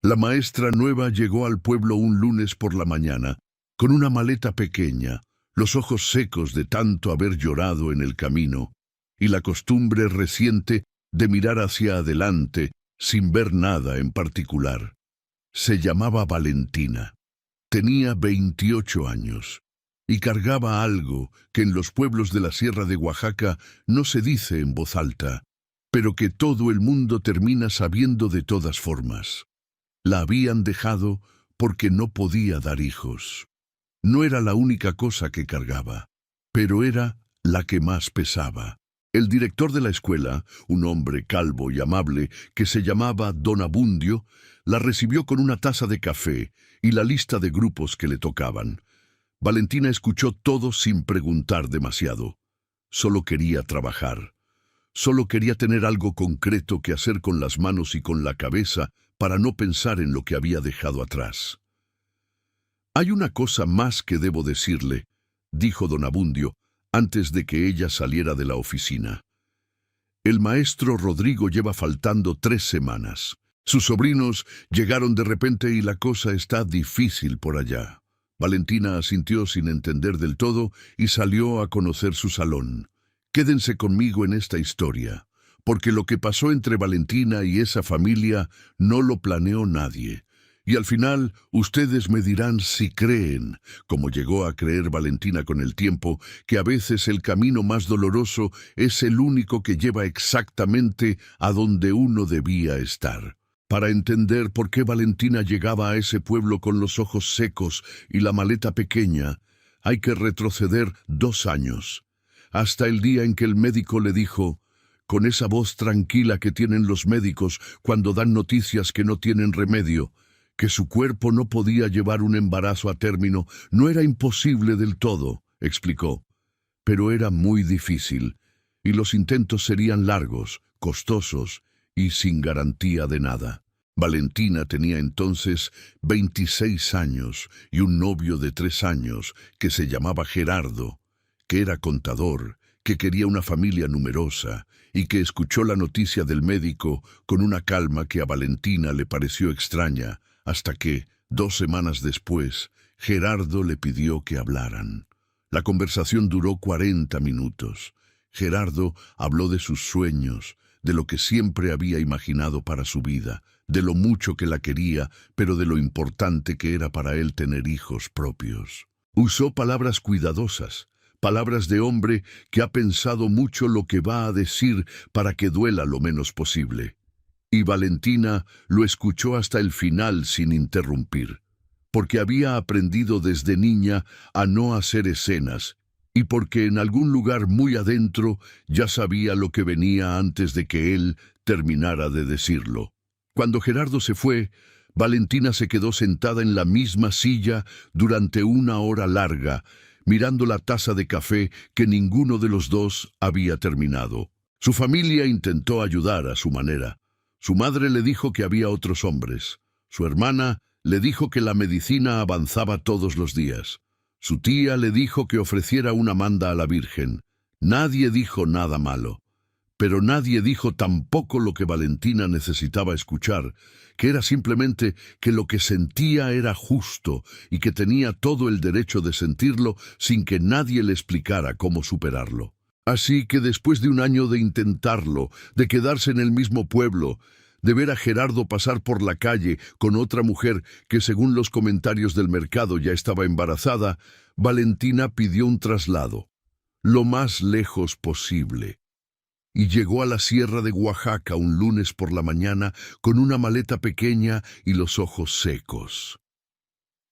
La maestra nueva llegó al pueblo un lunes por la mañana, con una maleta pequeña, los ojos secos de tanto haber llorado en el camino, y la costumbre reciente de mirar hacia adelante sin ver nada en particular. Se llamaba Valentina. Tenía 28 años, y cargaba algo que en los pueblos de la Sierra de Oaxaca no se dice en voz alta, pero que todo el mundo termina sabiendo de todas formas. La habían dejado porque no podía dar hijos. No era la única cosa que cargaba, pero era la que más pesaba. El director de la escuela, un hombre calvo y amable que se llamaba Don Abundio, la recibió con una taza de café y la lista de grupos que le tocaban. Valentina escuchó todo sin preguntar demasiado. Solo quería trabajar. Solo quería tener algo concreto que hacer con las manos y con la cabeza para no pensar en lo que había dejado atrás. «Hay una cosa más que debo decirle», dijo don Abundio, antes de que ella saliera de la oficina. «El maestro Rodrigo lleva faltando 3 semanas. Sus sobrinos llegaron de repente y la cosa está difícil por allá». Valentina asintió sin entender del todo y salió a conocer su salón. «Quédense conmigo en esta historia, porque lo que pasó entre Valentina y esa familia no lo planeó nadie. Y al final, ustedes me dirán si creen, como llegó a creer Valentina con el tiempo, que a veces el camino más doloroso es el único que lleva exactamente a donde uno debía estar. Para entender por qué Valentina llegaba a ese pueblo con los ojos secos y la maleta pequeña, hay que retroceder 2 años, hasta el día en que el médico le dijo, con esa voz tranquila que tienen los médicos cuando dan noticias que no tienen remedio, que su cuerpo no podía llevar un embarazo a término. No era imposible del todo, explicó, pero era muy difícil, y los intentos serían largos, costosos y sin garantía de nada. Valentina tenía entonces 26 años y un novio de 3 años que se llamaba Gerardo, que era contador, que quería una familia numerosa y que escuchó la noticia del médico con una calma que a Valentina le pareció extraña, hasta que, 2 semanas después, Gerardo le pidió que hablaran. La conversación duró 40 minutos. Gerardo habló de sus sueños, de lo que siempre había imaginado para su vida, de lo mucho que la quería, pero de lo importante que era para él tener hijos propios. Usó palabras cuidadosas, palabras de hombre que ha pensado mucho lo que va a decir para que duela lo menos posible. Y Valentina lo escuchó hasta el final sin interrumpir, porque había aprendido desde niña a no hacer escenas, y porque en algún lugar muy adentro ya sabía lo que venía antes de que él terminara de decirlo. Cuando Gerardo se fue, Valentina se quedó sentada en la misma silla durante 1 hora larga, mirando la taza de café que ninguno de los dos había terminado. Su familia intentó ayudar a su manera. Su madre le dijo que había otros hombres. Su hermana le dijo que la medicina avanzaba todos los días. Su tía le dijo que ofreciera una manda a la Virgen. Nadie dijo nada malo. Pero nadie dijo tampoco lo que Valentina necesitaba escuchar, que era simplemente que lo que sentía era justo y que tenía todo el derecho de sentirlo sin que nadie le explicara cómo superarlo. Así que después de 1 año de intentarlo, de quedarse en el mismo pueblo, de ver a Gerardo pasar por la calle con otra mujer que según los comentarios del mercado ya estaba embarazada, Valentina pidió un traslado, lo más lejos posible. Y llegó a la Sierra de Oaxaca un lunes por la mañana con una maleta pequeña y los ojos secos.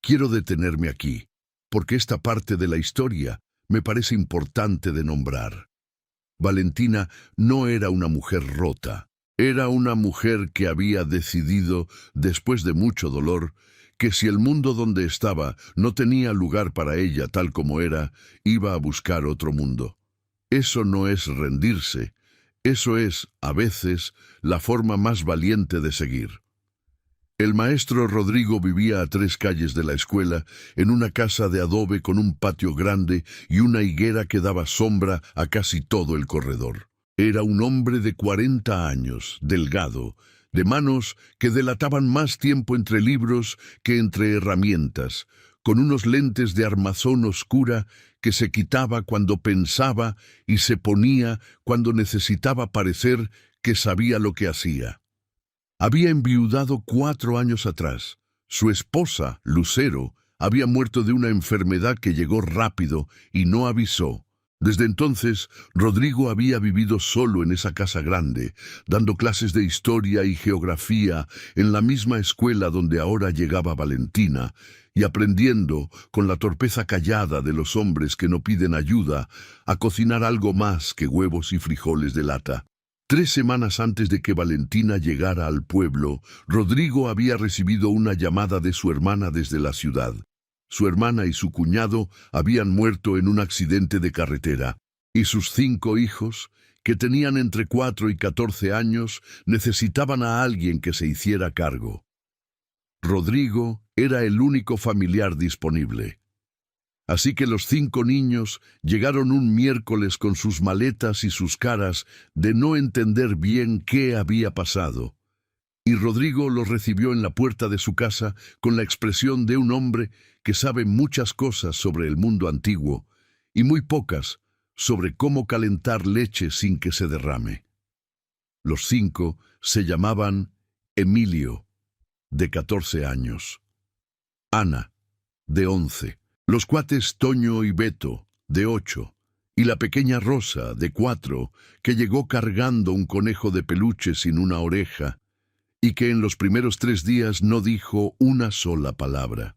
Quiero detenerme aquí, porque esta parte de la historia me parece importante de nombrar. Valentina no era una mujer rota, era una mujer que había decidido, después de mucho dolor, que si el mundo donde estaba no tenía lugar para ella tal como era, iba a buscar otro mundo. Eso no es rendirse, eso es, a veces, la forma más valiente de seguir. El maestro Rodrigo vivía a 3 calles de la escuela, en una casa de adobe con un patio grande y una higuera que daba sombra a casi todo el corredor. Era un hombre de 40 años, delgado, de manos que delataban más tiempo entre libros que entre herramientas, con unos lentes de armazón oscura que se quitaba cuando pensaba y se ponía cuando necesitaba parecer que sabía lo que hacía. Había enviudado 4 años atrás. Su esposa, Lucero, había muerto de una enfermedad que llegó rápido y no avisó. Desde entonces, Rodrigo había vivido solo en esa casa grande, dando clases de historia y geografía en la misma escuela donde ahora llegaba Valentina, y aprendiendo, con la torpeza callada de los hombres que no piden ayuda, a cocinar algo más que huevos y frijoles de lata. 3 semanas antes de que Valentina llegara al pueblo, Rodrigo había recibido una llamada de su hermana desde la ciudad. Su hermana y su cuñado habían muerto en un accidente de carretera, y sus 5 hijos, que tenían entre 4 y 14 años, necesitaban a alguien que se hiciera cargo. Rodrigo era el único familiar disponible. Así que los 5 niños llegaron un miércoles con sus maletas y sus caras de no entender bien qué había pasado. Y Rodrigo los recibió en la puerta de su casa con la expresión de un hombre que sabe muchas cosas sobre el mundo antiguo y muy pocas sobre cómo calentar leche sin que se derrame. Los 5 se llamaban Emilio, de 14 años, Ana, de 11, los cuates Toño y Beto, de 8, y la pequeña Rosa, de 4, que llegó cargando un conejo de peluche sin una oreja, y que en los primeros 3 días no dijo una sola palabra.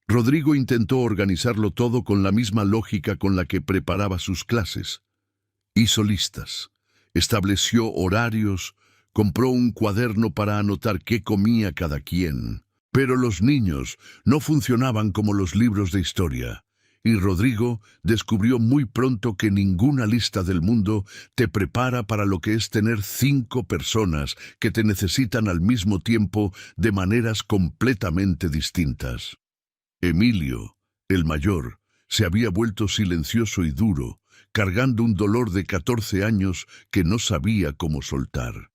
Rodrigo intentó organizarlo todo con la misma lógica con la que preparaba sus clases. Hizo listas, estableció horarios, compró un cuaderno para anotar qué comía cada quien. Pero los niños no funcionaban como los libros de historia, y Rodrigo descubrió muy pronto que ninguna lista del mundo te prepara para lo que es tener 5 personas que te necesitan al mismo tiempo de maneras completamente distintas. Emilio, el mayor, se había vuelto silencioso y duro, cargando un dolor de 14 años que no sabía cómo soltar.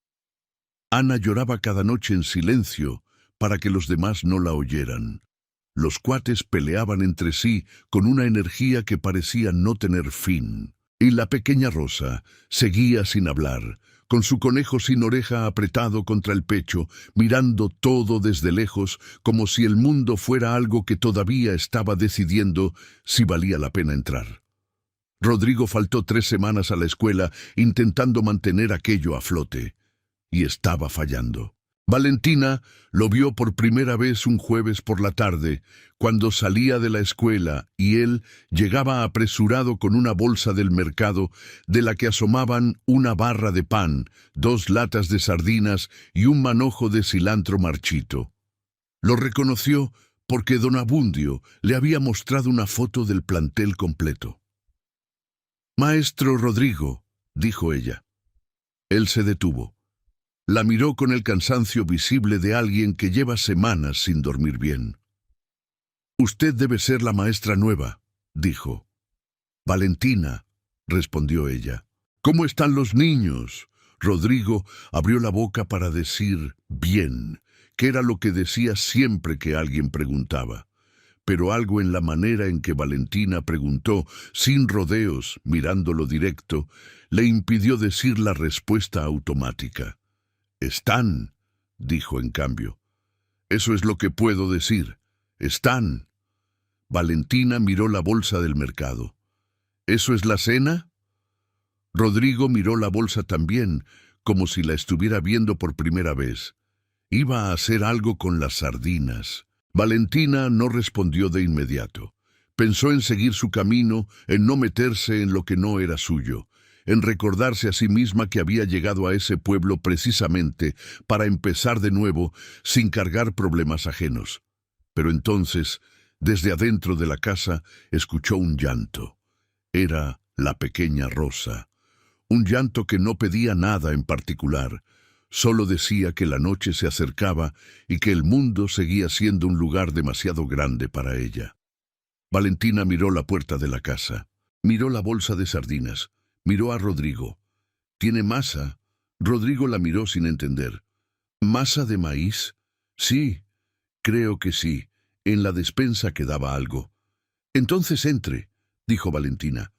Ana lloraba cada noche en silencio para que los demás no la oyeran. Los cuates peleaban entre sí con una energía que parecía no tener fin. Y la pequeña Rosa seguía sin hablar, con su conejo sin oreja apretado contra el pecho, mirando todo desde lejos, como si el mundo fuera algo que todavía estaba decidiendo si valía la pena entrar. Rodrigo faltó 3 semanas a la escuela intentando mantener aquello a flote, y estaba fallando. Valentina lo vio por primera vez un jueves por la tarde, cuando salía de la escuela y él llegaba apresurado con una bolsa del mercado de la que asomaban una barra de pan, 2 latas de sardinas y un manojo de cilantro marchito. Lo reconoció porque don Abundio le había mostrado una foto del plantel completo. «Maestro Rodrigo», dijo ella. Él se detuvo. La miró con el cansancio visible de alguien que lleva semanas sin dormir bien. «Usted debe ser la maestra nueva», dijo. «Valentina», respondió ella. «¿Cómo están los niños?» Rodrigo abrió la boca para decir «bien», que era lo que decía siempre que alguien preguntaba. Pero algo en la manera en que Valentina preguntó, sin rodeos, mirándolo directo, le impidió decir la respuesta automática. «Están», dijo en cambio. «Eso es lo que puedo decir. Están». Valentina miró la bolsa del mercado. «¿Eso es la cena?» Rodrigo miró la bolsa también, como si la estuviera viendo por primera vez. Iba a hacer algo con las sardinas. Valentina no respondió de inmediato. Pensó en seguir su camino, en no meterse en lo que no era suyo, en recordarse a sí misma que había llegado a ese pueblo precisamente para empezar de nuevo sin cargar problemas ajenos. Pero entonces, desde adentro de la casa, escuchó un llanto. Era la pequeña Rosa. Un llanto que no pedía nada en particular, solo decía que la noche se acercaba y que el mundo seguía siendo un lugar demasiado grande para ella. Valentina miró la puerta de la casa, miró la bolsa de sardinas, miró a Rodrigo. «¿Tiene masa?» Rodrigo la miró sin entender. ¿Masa de maíz? Sí, creo que sí. En la despensa quedaba algo. Entonces entre, dijo Valentina.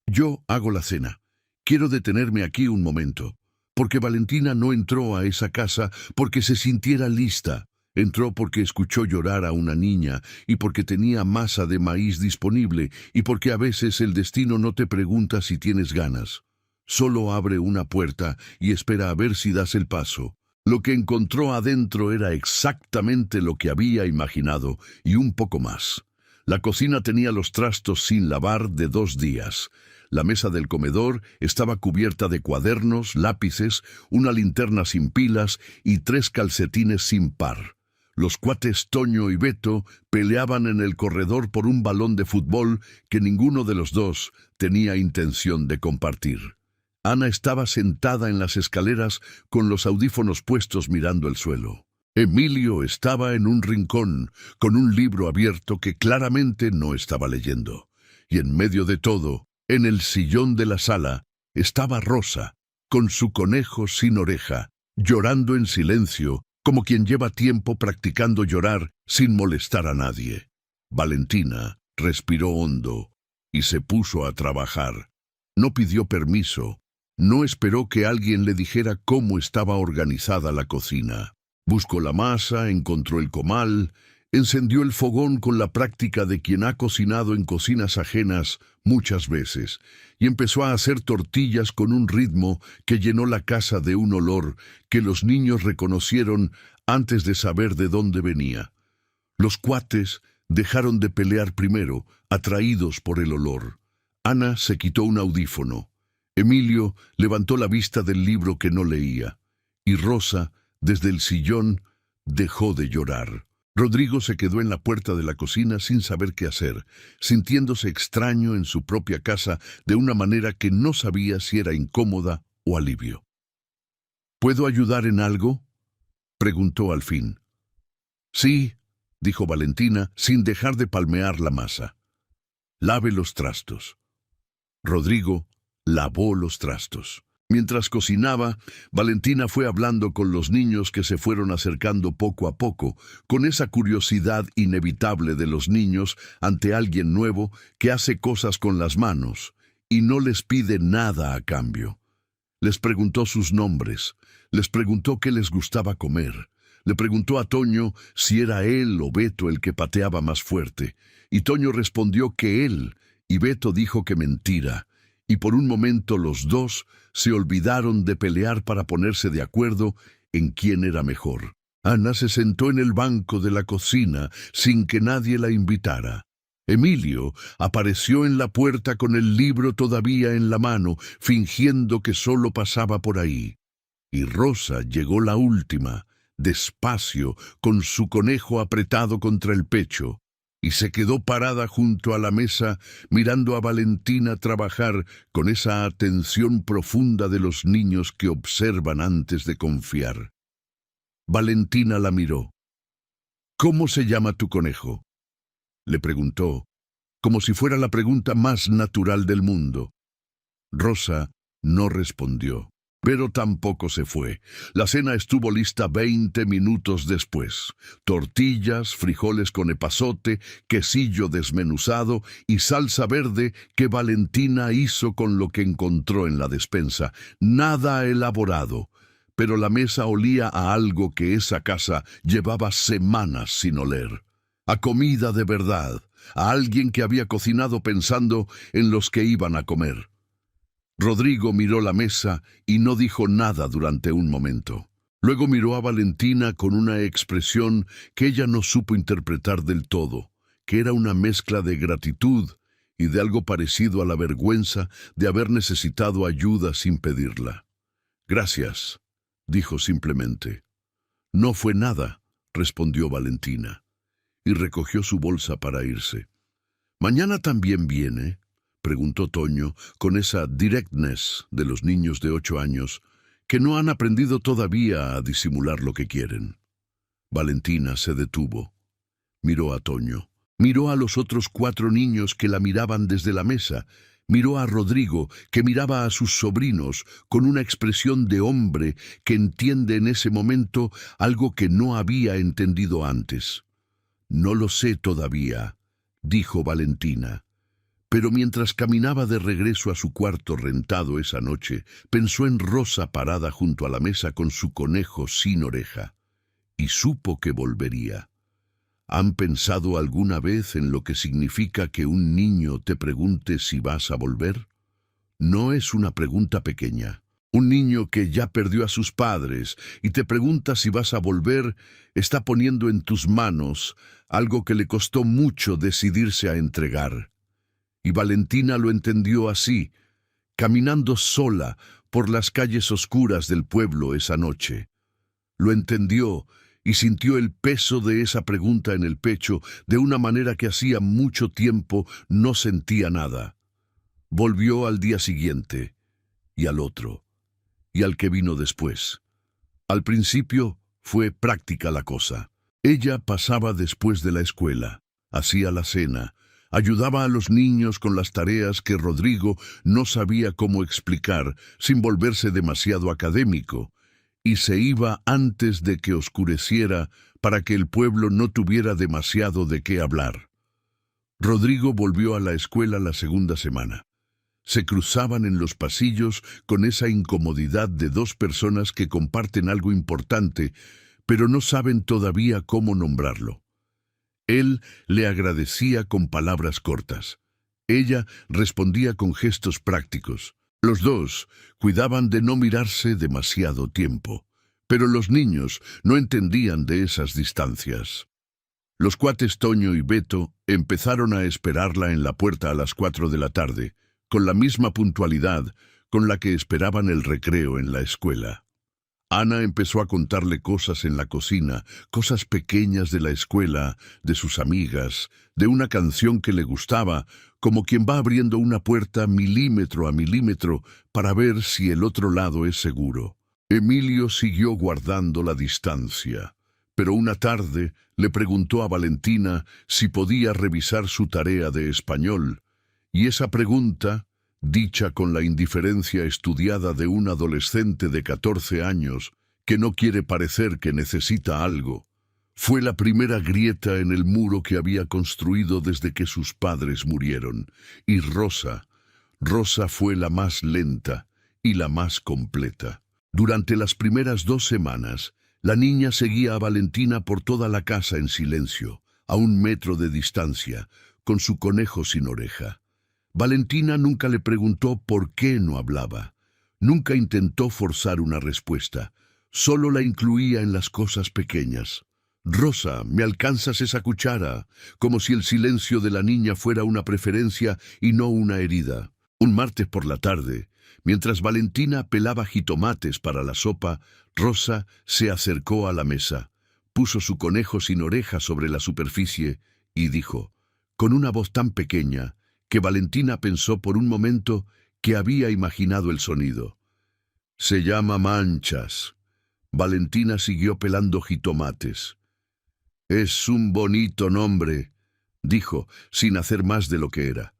Yo hago la cena. Quiero detenerme aquí un momento, porque Valentina no entró a esa casa porque se sintiera lista. Entró porque escuchó llorar a una niña y porque tenía masa de maíz disponible y porque a veces el destino no te pregunta si tienes ganas. Solo abre una puerta y espera a ver si das el paso. Lo que encontró adentro era exactamente lo que había imaginado y un poco más. La cocina tenía los trastos sin lavar de 2 días. La mesa del comedor estaba cubierta de cuadernos, lápices, una linterna sin pilas y 3 calcetines sin par. Los cuates Toño y Beto peleaban en el corredor por un balón de fútbol que ninguno de los dos tenía intención de compartir. Ana estaba sentada en las escaleras con los audífonos puestos mirando el suelo. Emilio estaba en un rincón, con un libro abierto que claramente no estaba leyendo. Y en medio de todo, en el sillón de la sala, estaba Rosa, con su conejo sin oreja, llorando en silencio, como quien lleva tiempo practicando llorar sin molestar a nadie. Valentina respiró hondo y se puso a trabajar. No pidió permiso, no esperó que alguien le dijera cómo estaba organizada la cocina. Buscó la masa, encontró el comal, encendió el fogón con la práctica de quien ha cocinado en cocinas ajenas muchas veces, y empezó a hacer tortillas con un ritmo que llenó la casa de un olor que los niños reconocieron antes de saber de dónde venía. Los cuates dejaron de pelear primero, atraídos por el olor. Ana se quitó un audífono. Emilio levantó la vista del libro que no leía, y Rosa, desde el sillón, dejó de llorar. Rodrigo se quedó en la puerta de la cocina sin saber qué hacer, sintiéndose extraño en su propia casa de una manera que no sabía si era incómoda o alivio. ¿Puedo ayudar en algo?, preguntó al fin. Sí, dijo Valentina, sin dejar de palmear la masa. Lave los trastos. Rodrigo lavó los trastos. Mientras cocinaba, Valentina fue hablando con los niños que se fueron acercando poco a poco, con esa curiosidad inevitable de los niños ante alguien nuevo que hace cosas con las manos y no les pide nada a cambio. Les preguntó sus nombres, les preguntó qué les gustaba comer, le preguntó a Toño si era él o Beto el que pateaba más fuerte, y Toño respondió que él, y Beto dijo que mentira, y por un momento los dos se olvidaron de pelear para ponerse de acuerdo en quién era mejor. Ana se sentó en el banco de la cocina sin que nadie la invitara. Emilio apareció en la puerta con el libro todavía en la mano, fingiendo que solo pasaba por ahí. Y Rosa llegó la última, despacio, con su conejo apretado contra el pecho, y se quedó parada junto a la mesa mirando a Valentina trabajar con esa atención profunda de los niños que observan antes de confiar. Valentina la miró. ¿Cómo se llama tu conejo?, le preguntó, como si fuera la pregunta más natural del mundo. Rosa no respondió, pero tampoco se fue. La cena estuvo lista 20 minutos después. Tortillas, frijoles con epazote, quesillo desmenuzado y salsa verde que Valentina hizo con lo que encontró en la despensa. Nada elaborado, pero la mesa olía a algo que esa casa llevaba semanas sin oler. A comida de verdad, a alguien que había cocinado pensando en los que iban a comer. Rodrigo miró la mesa y no dijo nada durante un momento. Luego miró a Valentina con una expresión que ella no supo interpretar del todo, que era una mezcla de gratitud y de algo parecido a la vergüenza de haber necesitado ayuda sin pedirla. «Gracias», dijo simplemente. «No fue nada», respondió Valentina, y recogió su bolsa para irse. «¿Mañana también viene?», preguntó Toño con esa directness de los niños de 8 años que no han aprendido todavía a disimular lo que quieren. Valentina se detuvo. Miró a Toño. Miró a los otros 4 niños que la miraban desde la mesa Miró a Rodrigo, que miraba a sus sobrinos con una expresión de hombre que entiende en ese momento algo que no había entendido antes. «No lo sé todavía», dijo Valentina. Pero mientras caminaba de regreso a su cuarto rentado esa noche, pensó en Rosa parada junto a la mesa con su conejo sin oreja, y supo que volvería. ¿Han pensado alguna vez en lo que significa que un niño te pregunte si vas a volver? No es una pregunta pequeña. Un niño que ya perdió a sus padres y te pregunta si vas a volver, está poniendo en tus manos algo que le costó mucho decidirse a entregar. Y Valentina lo entendió así, caminando sola por las calles oscuras del pueblo esa noche. Lo entendió y sintió el peso de esa pregunta en el pecho de una manera que hacía mucho tiempo no sentía nada. Volvió al día siguiente, y al otro, y al que vino después. Al principio fue práctica la cosa. Ella pasaba después de la escuela, hacía la cena, ayudaba a los niños con las tareas que Rodrigo no sabía cómo explicar sin volverse demasiado académico, y se iba antes de que oscureciera para que el pueblo no tuviera demasiado de qué hablar. Rodrigo volvió a la escuela la segunda semana. Se cruzaban en los pasillos con esa incomodidad de dos personas que comparten algo importante, pero no saben todavía cómo nombrarlo. Él le agradecía con palabras cortas. Ella respondía con gestos prácticos. Los dos cuidaban de no mirarse demasiado tiempo, pero los niños no entendían de esas distancias. Los cuates Toño y Beto empezaron a esperarla en la puerta a las 4 de la tarde, con la misma puntualidad con la que esperaban el recreo en la escuela. Ana empezó a contarle cosas en la cocina, cosas pequeñas de la escuela, de sus amigas, de una canción que le gustaba, como quien va abriendo una puerta milímetro a milímetro para ver si el otro lado es seguro. Emilio siguió guardando la distancia, pero una tarde le preguntó a Valentina si podía revisar su tarea de español, y esa pregunta, dicha con la indiferencia estudiada de un adolescente de 14 años que no quiere parecer que necesita algo, fue la primera grieta en el muro que había construido desde que sus padres murieron. Y Rosa fue la más lenta y la más completa. Durante las primeras 2 semanas, la niña seguía a Valentina por toda la casa en silencio, a 1 metro de distancia, con su conejo sin oreja. Valentina nunca le preguntó por qué no hablaba. Nunca intentó forzar una respuesta. Solo la incluía en las cosas pequeñas. «Rosa, ¿me alcanzas esa cuchara?», como si el silencio de la niña fuera una preferencia y no una herida. Un martes por la tarde, mientras Valentina pelaba jitomates para la sopa, Rosa se acercó a la mesa, puso su conejo sin oreja sobre la superficie y dijo, con una voz tan pequeña, que Valentina pensó por un momento que había imaginado el sonido. «Se llama Manchas». Valentina siguió pelando jitomates. «Es un bonito nombre», dijo, sin hacer más de lo que era.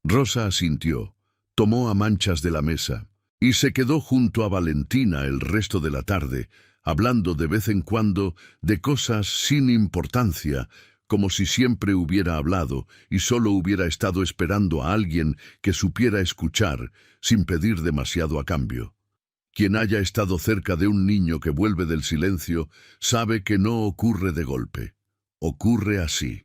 Rosa asintió, tomó a Manchas de la mesa y se quedó junto a Valentina el resto de la tarde, hablando de vez en cuando de cosas sin importancia, como si siempre hubiera hablado y solo hubiera estado esperando a alguien que supiera escuchar sin pedir demasiado a cambio. Quien haya estado cerca de un niño que vuelve del silencio sabe que no ocurre de golpe. Ocurre así.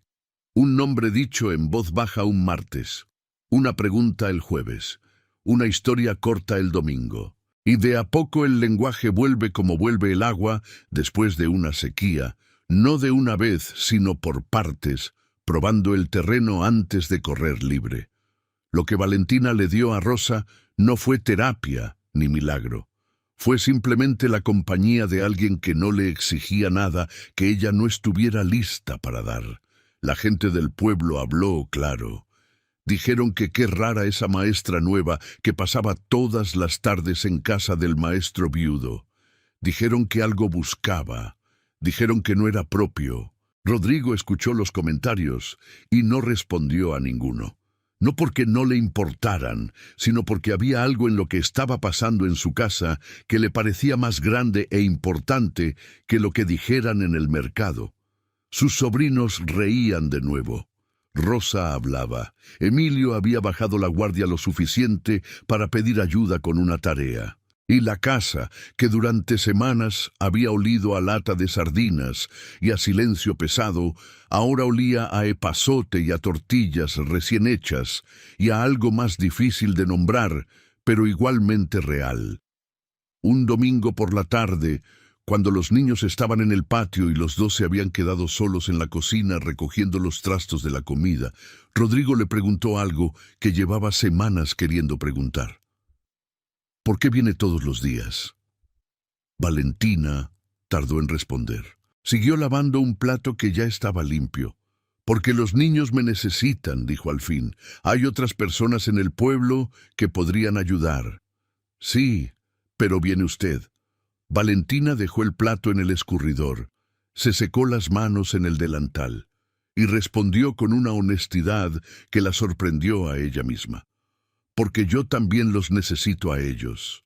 Un nombre dicho en voz baja un martes, una pregunta el jueves, una historia corta el domingo. Y de a poco el lenguaje vuelve como vuelve el agua después de una sequía, no de una vez, sino por partes, probando el terreno antes de correr libre. Lo que Valentina le dio a Rosa no fue terapia ni milagro. Fue simplemente la compañía de alguien que no le exigía nada que ella no estuviera lista para dar. La gente del pueblo habló claro. Dijeron que qué rara esa maestra nueva que pasaba todas las tardes en casa del maestro viudo. Dijeron que algo buscaba. Dijeron que no era propio. Rodrigo escuchó los comentarios y no respondió a ninguno. No porque no le importaran, sino porque había algo en lo que estaba pasando en su casa que le parecía más grande e importante que lo que dijeran en el mercado. Sus sobrinos reían de nuevo. Rosa hablaba. Emilio había bajado la guardia lo suficiente para pedir ayuda con una tarea. Y la casa, que durante semanas había olido a lata de sardinas y a silencio pesado, ahora olía a epazote y a tortillas recién hechas, y a algo más difícil de nombrar, pero igualmente real. Un domingo por la tarde, cuando los niños estaban en el patio y los dos se habían quedado solos en la cocina recogiendo los trastos de la comida, Rodrigo le preguntó algo que llevaba semanas queriendo preguntar. ¿Por qué viene todos los días? Valentina tardó en responder. Siguió lavando un plato que ya estaba limpio. Porque los niños me necesitan, dijo al fin. Hay otras personas en el pueblo que podrían ayudar. Sí, pero viene usted. Valentina dejó el plato en el escurridor, se secó las manos en el delantal y respondió con una honestidad que la sorprendió a ella misma. Porque yo también los necesito a ellos.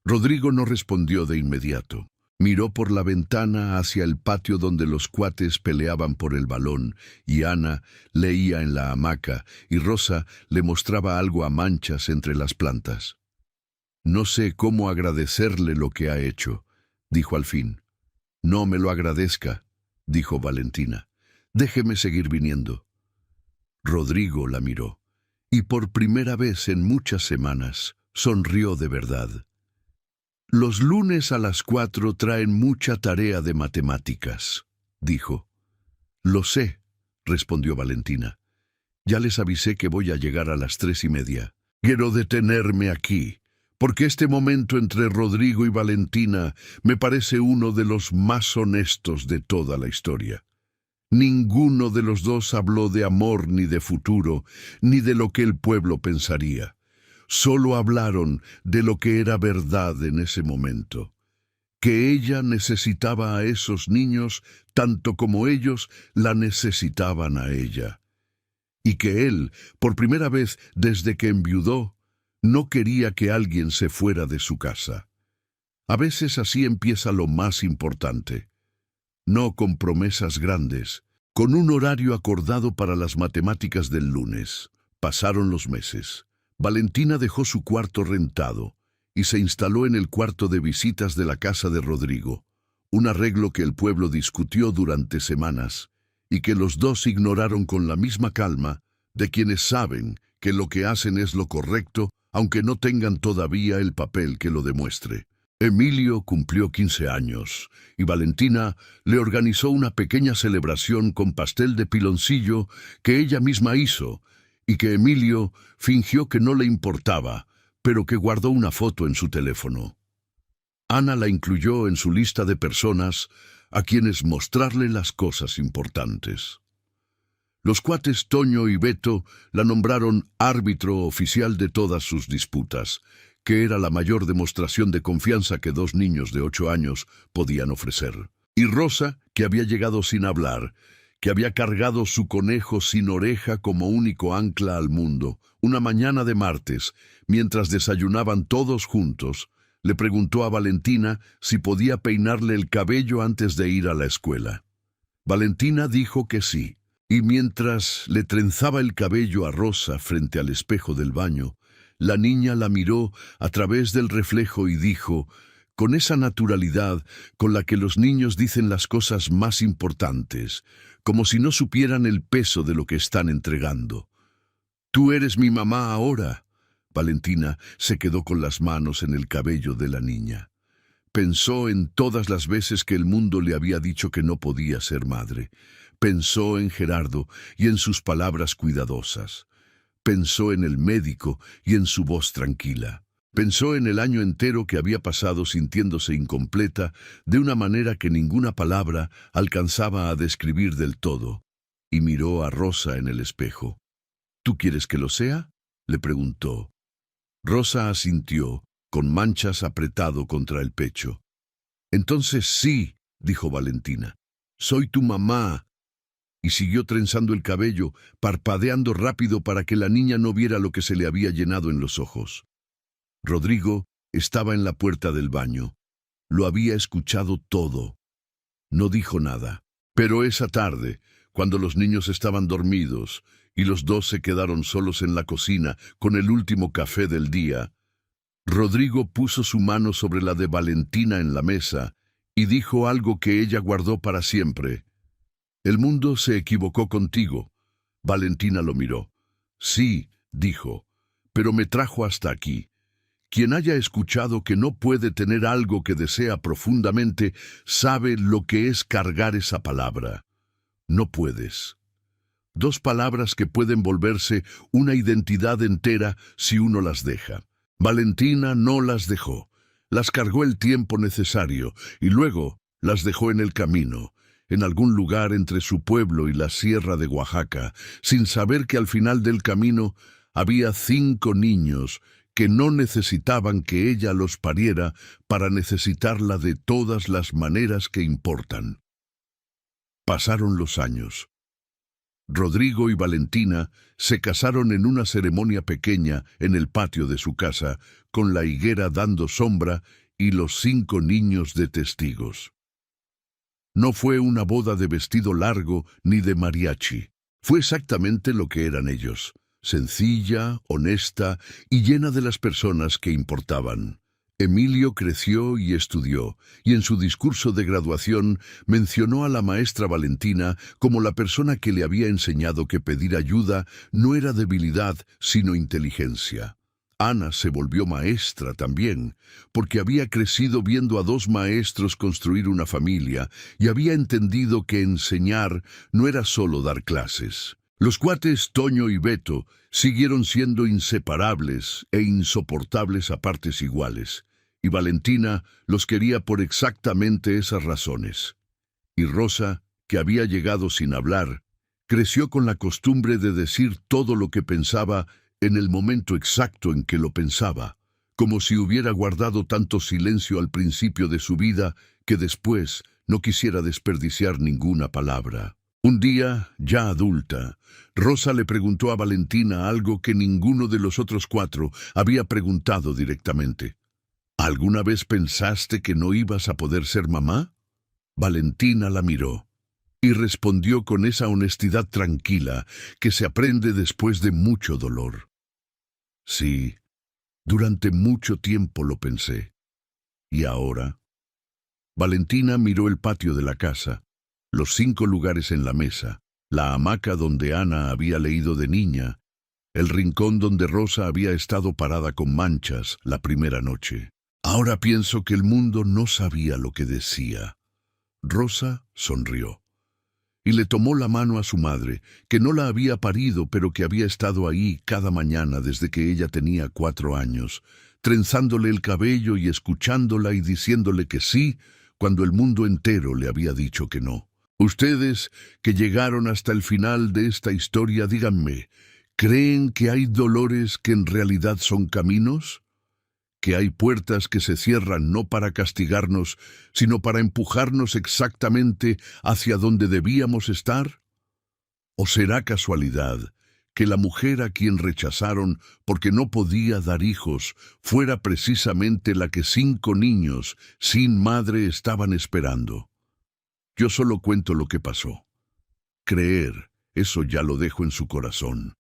Rodrigo no respondió de inmediato. Miró por la ventana hacia el patio donde los cuates peleaban por el balón, y Ana leía en la hamaca, y Rosa le mostraba algo a manchas entre las plantas. No sé cómo agradecerle lo que ha hecho, dijo al fin. No me lo agradezca, dijo Valentina. Déjeme seguir viniendo. Rodrigo la miró, y por primera vez en muchas semanas sonrió de verdad. Los lunes a las 4 traen mucha tarea de matemáticas, dijo. Lo sé, respondió Valentina. Ya les avisé que voy a llegar a las 3:30. Quiero detenerme aquí, porque este momento entre Rodrigo y Valentina me parece uno de los más honestos de toda la historia. Ninguno de los dos habló de amor ni de futuro, ni de lo que el pueblo pensaría. Solo hablaron de lo que era verdad en ese momento, que ella necesitaba a esos niños tanto como ellos la necesitaban a ella, y que él, por primera vez desde que enviudó, no quería que alguien se fuera de su casa. A veces así empieza lo más importante, no con promesas grandes, con un horario acordado para las matemáticas del lunes. Pasaron los meses. Valentina dejó su cuarto rentado y se instaló en el cuarto de visitas de la casa de Rodrigo, un arreglo que el pueblo discutió durante semanas y que los dos ignoraron con la misma calma de quienes saben que lo que hacen es lo correcto, aunque no tengan todavía el papel que lo demuestre. Emilio cumplió 15 años y Valentina le organizó una pequeña celebración con pastel de piloncillo que ella misma hizo y que Emilio fingió que no le importaba, pero que guardó una foto en su teléfono. Ana la incluyó en su lista de personas a quienes mostrarle las cosas importantes. Los cuates Toño y Beto la nombraron árbitro oficial de todas sus disputas, que era la mayor demostración de confianza que dos niños de 8 años podían ofrecer. Y Rosa, que había llegado sin hablar, que había cargado su conejo sin oreja como único ancla al mundo, una mañana de martes, mientras desayunaban todos juntos, le preguntó a Valentina si podía peinarle el cabello antes de ir a la escuela. Valentina dijo que sí, y mientras le trenzaba el cabello a Rosa frente al espejo del baño, la niña la miró a través del reflejo y dijo, con esa naturalidad con la que los niños dicen las cosas más importantes, como si no supieran el peso de lo que están entregando. «Tú eres mi mamá ahora». Valentina se quedó con las manos en el cabello de la niña. Pensó en todas las veces que el mundo le había dicho que no podía ser madre. Pensó en Gerardo y en sus palabras cuidadosas. Pensó en el médico y en su voz tranquila. Pensó en el año entero que había pasado sintiéndose incompleta de una manera que ninguna palabra alcanzaba a describir del todo, y miró a Rosa en el espejo. «¿Tú quieres que lo sea?», le preguntó. Rosa asintió, con manchas apretado contra el pecho. «Entonces sí», dijo Valentina. «Soy tu mamá». y siguió trenzando el cabello, parpadeando rápido para que la niña no viera lo que se le había llenado en los ojos. Rodrigo estaba en la puerta del baño. Lo había escuchado todo. No dijo nada. Pero esa tarde, cuando los niños estaban dormidos y los dos se quedaron solos en la cocina con el último café del día, Rodrigo puso su mano sobre la de Valentina en la mesa y dijo algo que ella guardó para siempre. «El mundo se equivocó contigo». Valentina lo miró. «Sí», dijo, «pero me trajo hasta aquí». Quien haya escuchado que no puede tener algo que desea profundamente, sabe lo que es cargar esa palabra. No puedes. Dos palabras que pueden volverse una identidad entera si uno las deja. Valentina no las dejó. Las cargó el tiempo necesario y luego las dejó en el camino, en algún lugar entre su pueblo y la sierra de Oaxaca, sin saber que al final del camino había 5 niños que no necesitaban que ella los pariera para necesitarla de todas las maneras que importan. Pasaron los años. Rodrigo y Valentina se casaron en una ceremonia pequeña en el patio de su casa, con la higuera dando sombra y los 5 niños de testigos. No fue una boda de vestido largo ni de mariachi. Fue exactamente lo que eran ellos: sencilla, honesta y llena de las personas que importaban. Emilio creció y estudió, y en su discurso de graduación mencionó a la maestra Valentina como la persona que le había enseñado que pedir ayuda no era debilidad, sino inteligencia. Ana se volvió maestra también, porque había crecido viendo a 2 maestros construir una familia y había entendido que enseñar no era solo dar clases. Los cuates Toño y Beto siguieron siendo inseparables e insoportables a partes iguales, y Valentina los quería por exactamente esas razones. Y Rosa, que había llegado sin hablar, creció con la costumbre de decir todo lo que pensaba en el momento exacto en que lo pensaba, como si hubiera guardado tanto silencio al principio de su vida que después no quisiera desperdiciar ninguna palabra. Un día, ya adulta, Rosa le preguntó a Valentina algo que ninguno de los otros 4 había preguntado directamente. ¿Alguna vez pensaste que no ibas a poder ser mamá? Valentina la miró y respondió con esa honestidad tranquila que se aprende después de mucho dolor. Sí, durante mucho tiempo lo pensé. ¿Y ahora? Valentina miró el patio de la casa, los 5 lugares en la mesa, la hamaca donde Ana había leído de niña, el rincón donde Rosa había estado parada con manchas la primera noche. Ahora pienso que el mundo no sabía lo que decía. Rosa sonrió y le tomó la mano a su madre, que no la había parido, pero que había estado ahí cada mañana desde que ella tenía 4 años, trenzándole el cabello y escuchándola y diciéndole que sí, cuando el mundo entero le había dicho que no. Ustedes, que llegaron hasta el final de esta historia, díganme, ¿creen que hay dolores que en realidad son caminos? ¿Que hay puertas que se cierran no para castigarnos, sino para empujarnos exactamente hacia donde debíamos estar? ¿O será casualidad que la mujer a quien rechazaron porque no podía dar hijos fuera precisamente la que 5 niños sin madre estaban esperando? Yo solo cuento lo que pasó. Creer, eso ya lo dejo en su corazón.